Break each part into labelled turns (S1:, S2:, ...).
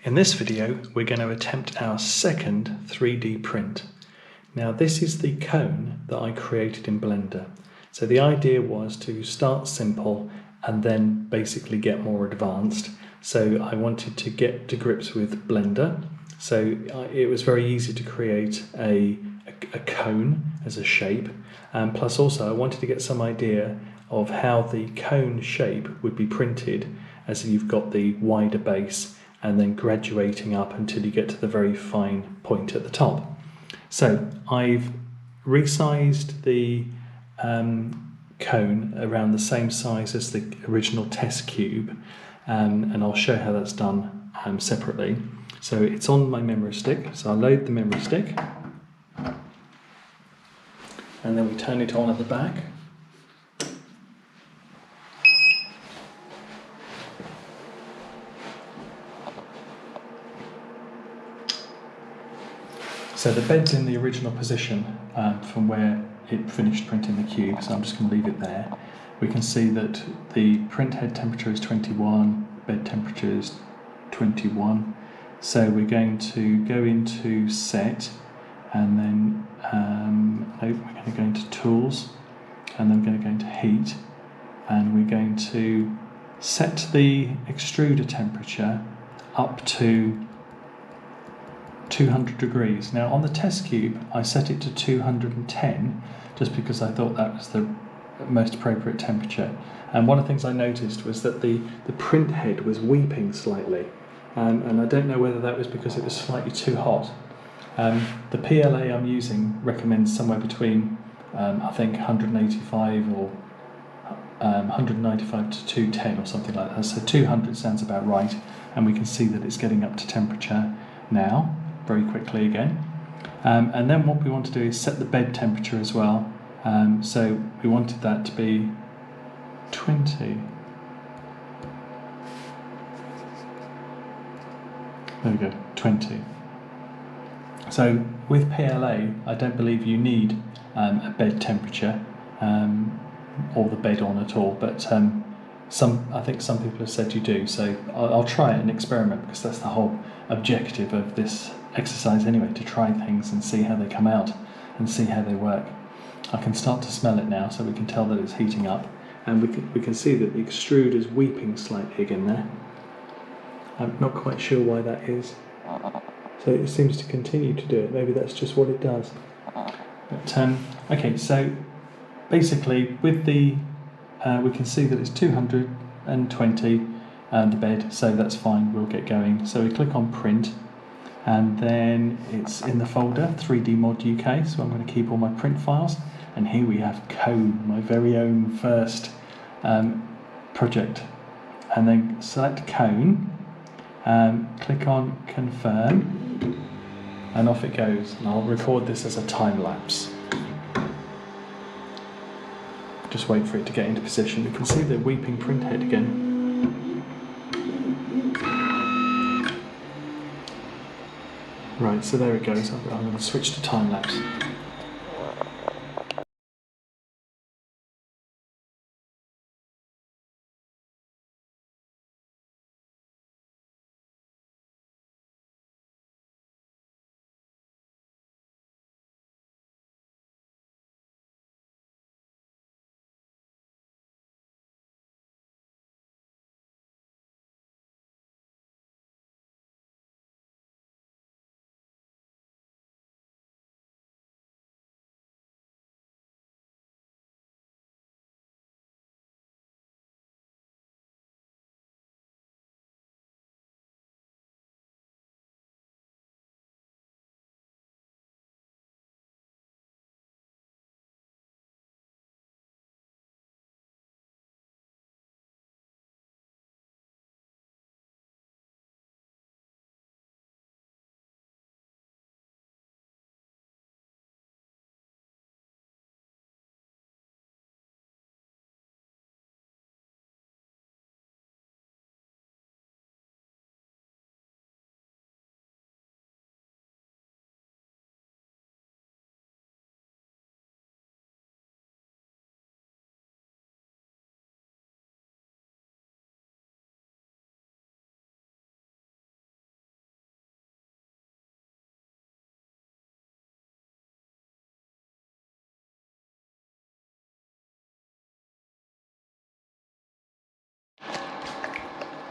S1: In this video, we're going to attempt our second 3D print. Now this is the cone that I created in Blender. So the idea was to start simple and then basically get more advanced. So I wanted to get to grips with Blender. So it was very easy to create a cone as a shape. Plus also I wanted to get some idea of how the cone shape would be printed as you've got the wider base and then graduating up until you get to the very fine point at the top. So I've resized the cone around the same size as the original test cube, and I'll show how that's done separately. So it's on my memory stick, so I'll load the memory stick and then we turn it on at the back. So the bed's in the original position from where it finished printing the cube, so I'm just going to leave it there. We can see that the print head temperature is 21, bed temperature is 21. So we're going to go into set and then we're going to go into tools and then we're going to go into heat, and we're going to set the extruder temperature up to 200 degrees. Now on the test cube I set it to 210 just because I thought that was the most appropriate temperature, and one of the things I noticed was that the print head was weeping slightly, and I don't know whether that was because it was slightly too hot. The PLA I'm using recommends somewhere between I think 185 or 195 to 210 or something like that, so 200 sounds about right, and we can see that it's getting up to temperature now very quickly again. And then what we want to do is set the bed temperature as well. So we wanted that to be 20. There we go, 20. So with PLA, I don't believe you need a bed temperature or the bed on at all, but I think some people have said you do, so I'll try it and experiment, because that's the whole objective of this exercise anyway, to try things and see how they come out and see how they work. I can start to smell it now, so we can tell that it's heating up, and we can see that the extrude is weeping slightly again there. I'm not quite sure why that is. So it seems to continue to do it. Maybe that's just what it does. But okay, so basically with the we can see that it's 220 the bed, so that's fine, we'll get going. So we click on print, and then it's in the folder 3D Mod UK, so I'm going to keep all my print files, and here we have cone, my very own first project. And then select cone, click on confirm, and off it goes, and I'll record this as a time lapse. Just wait for it to get into position. You can see the weeping print head again. Right, so there it goes. I'm going to switch to time lapse.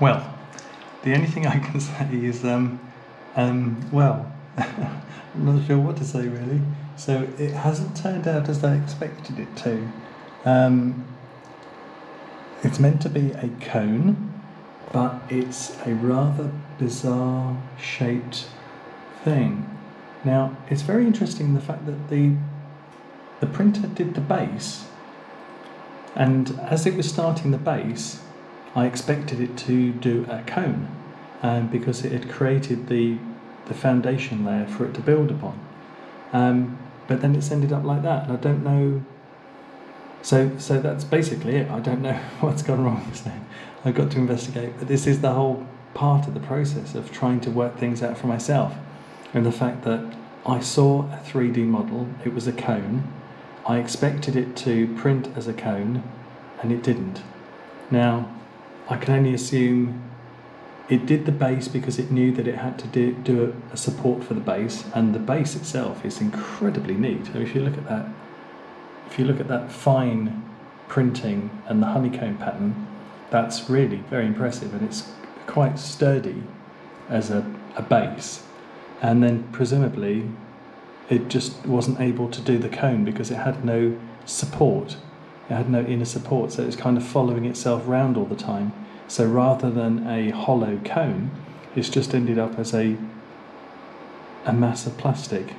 S1: Well, the only thing I can say is, well, I'm not sure what to say really. So it hasn't turned out as I expected it to. It's meant to be a cone, but it's a rather bizarre shaped thing. Now, it's very interesting the fact that the printer did the base, and as it was starting the base, I expected it to do a cone, because it had created the foundation layer for it to build upon. But then it's ended up like that, and I don't know. So that's basically it. I don't know what's gone wrong. So I've got to investigate. But this is the whole part of the process of trying to work things out for myself, and the fact that I saw a 3D model. It was a cone. I expected it to print as a cone, and it didn't. Now, I can only assume it did the base because it knew that it had to do a support for the base, and the base itself is incredibly neat. So if you look at that fine printing and the honeycomb pattern, that's really very impressive, and it's quite sturdy as a base. And then presumably it just wasn't able to do the cone because it had no support. It had no inner support, so it's kind of following itself round all the time. So rather than a hollow cone, it's just ended up as a mass of plastic,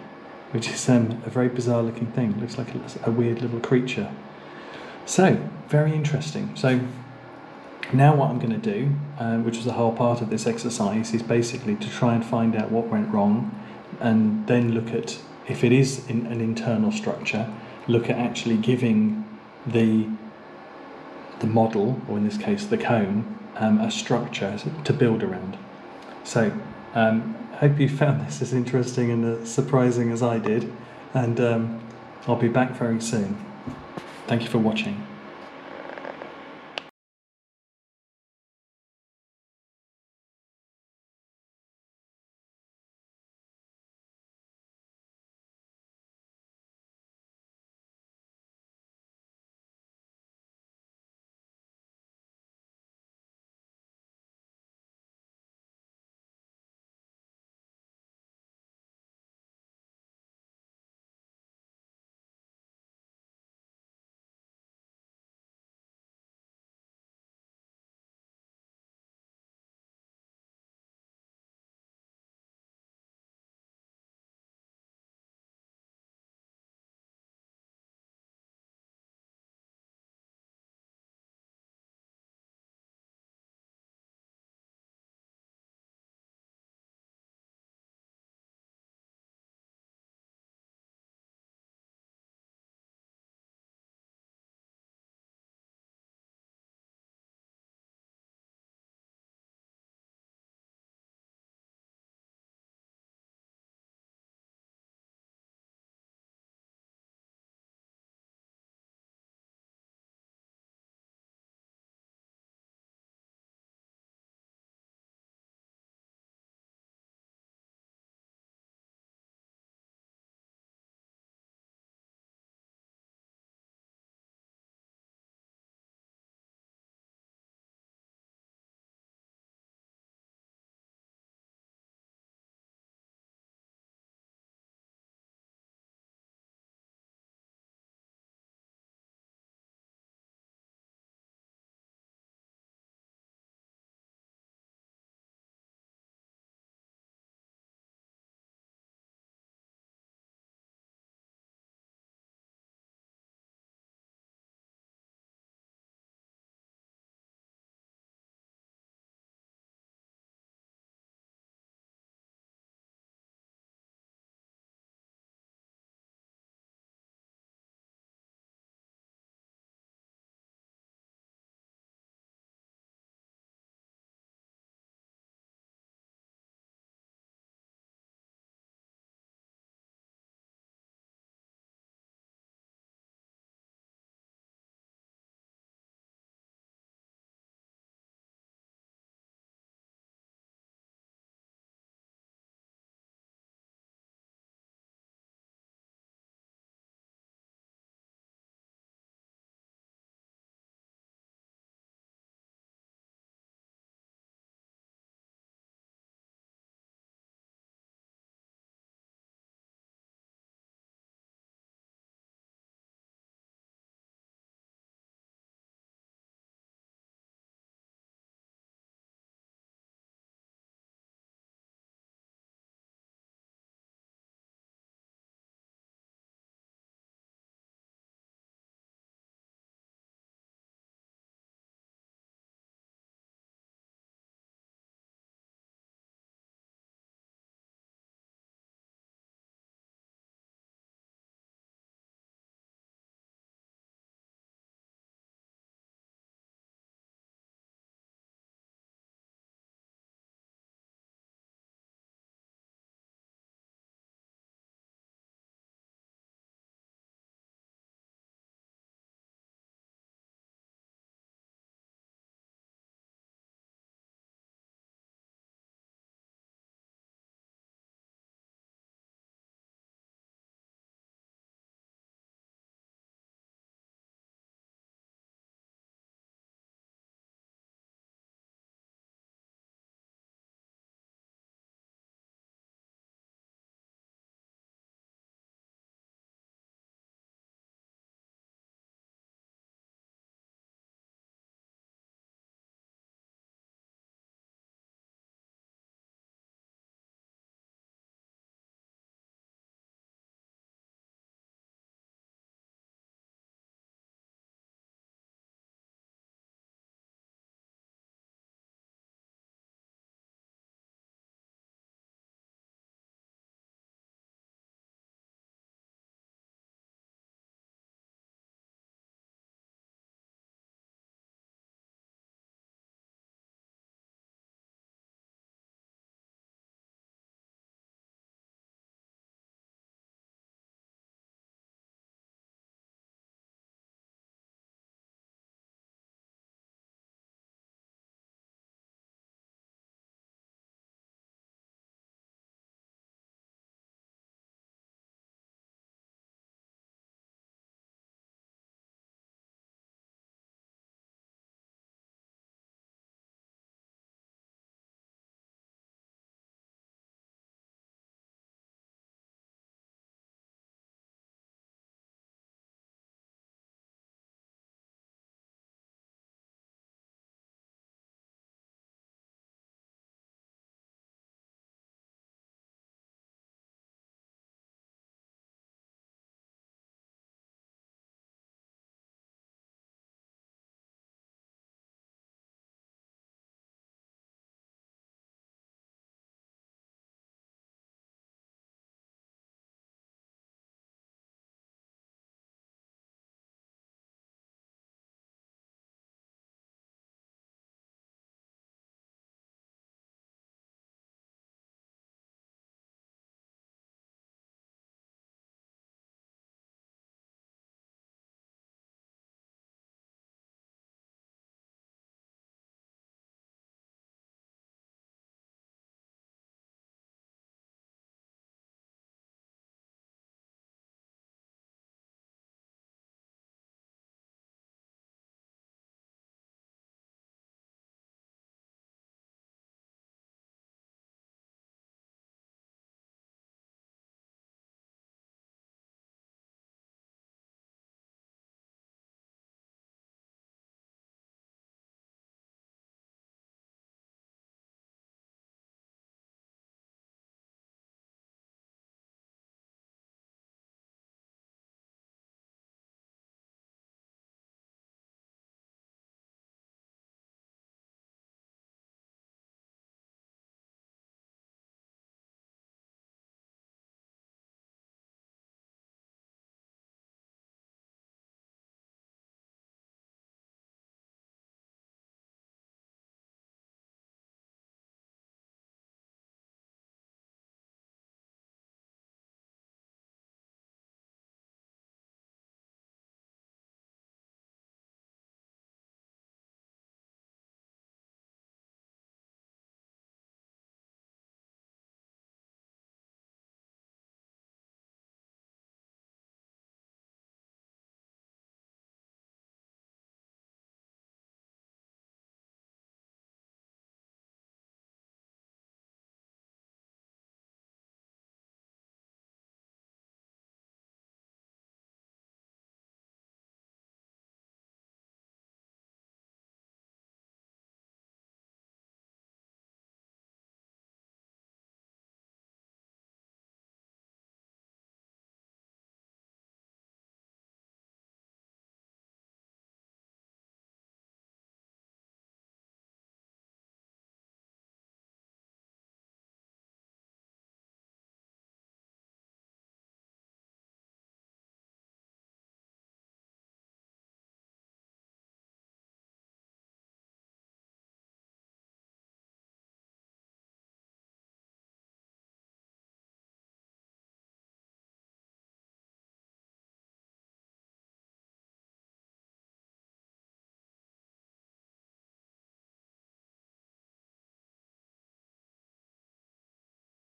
S1: which is a very bizarre looking thing. It looks like a weird little creature. So, very interesting. So now what I'm going to do, which was the whole part of this exercise, is basically to try and find out what went wrong, and then look at, if it is in an internal structure, look at actually giving the model, or in this case the cone, a structure to build around. So hope you found this as interesting and as surprising as I did, and I'll be back very soon. Thank you for watching.